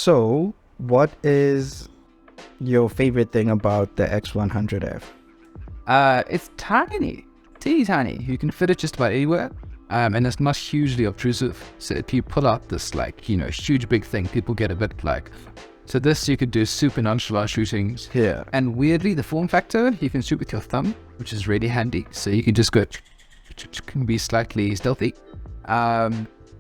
So, what is your favorite thing about the X100f? It's tiny, teeny tiny. You can fit it just about anywhere. And it's not hugely obtrusive. So if you pull out this huge big thing, people get a bit like, so this you could do super nonchalant shooting here. And weirdly, the form factor, you can shoot with your thumb, which is really handy. So you can just go, can be slightly stealthy.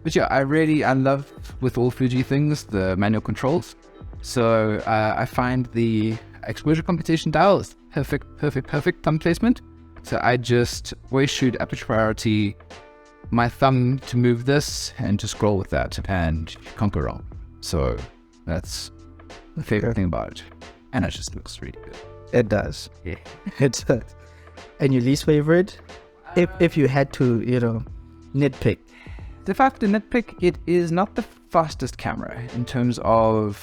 But yeah, I love with all Fuji things, the manual controls. So I find the exposure compensation dial is perfect thumb placement. So I just always shoot aperture priority, my thumb to move this, and just scroll with that, and you can't go wrong. So that's the favorite thing about it. And it just looks really good. It does. Yeah. It does. And your least favorite? If you had to, nitpick. If I have to nitpick, it is not the fastest camera in terms of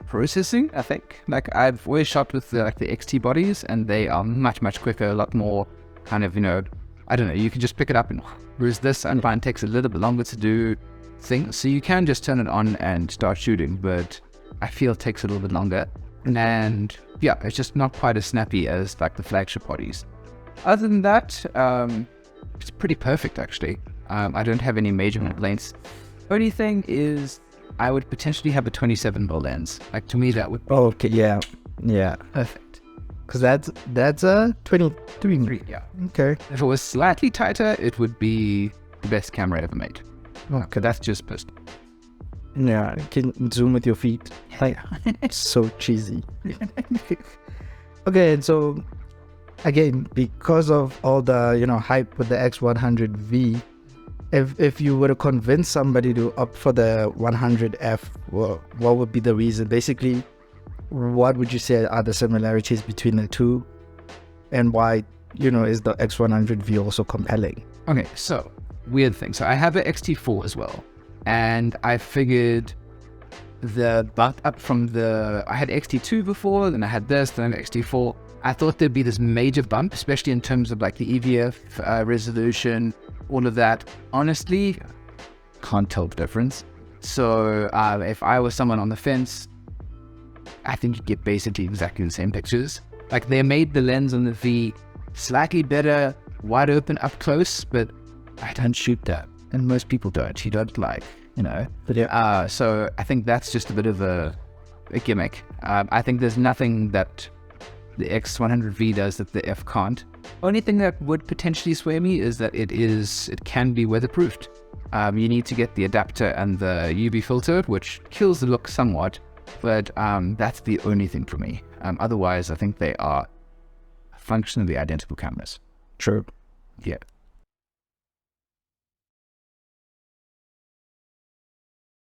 processing, I think. I've always shot with the XT bodies, and they are much quicker, a lot more kind of, I don't know, you can just pick it up, and whereas this unbind takes a little bit longer to do things. So you can just turn it on and start shooting, but I feel it takes a little bit longer. And yeah, it's just not quite as snappy as the flagship bodies. Other than that, it's pretty perfect actually. I don't have any major complaints. Only thing is, I would potentially have a 27mm lens. To me, that would be okay. Yeah. perfect. Because that's a 23. Yeah. Okay. If it was slightly tighter, it would be the best camera ever made. Okay. That's just personal. Yeah. You can zoom with your feet. So cheesy. Okay. And so, again, because of all the hype with the X100v, if you were to convince somebody to opt for the 100f, what would be the reason? Basically, what would you say are the similarities between the two, and why is the X100v also compelling? Okay, so weird thing. So I have an XT4 as well, and I figured the bump up from I had XT2 before, then I had this, then XT4. I thought there'd be this major bump, especially in terms of the EVF resolution, all of that. Honestly, can't tell the difference. So if I was someone on the fence, I think you'd get basically exactly the same pictures. They made the lens on the V slightly better, wide open up close, but I don't shoot that, and most people don't. You don't But yeah. So I think that's just a bit of a gimmick. I think there's nothing that the X100V does that the F can't. Only thing that would potentially sway me is that it can be weatherproofed. You need to get the adapter and the UV filter, which kills the look somewhat, but that's the only thing for me. Otherwise, I think they are functionally identical cameras. True. Yeah.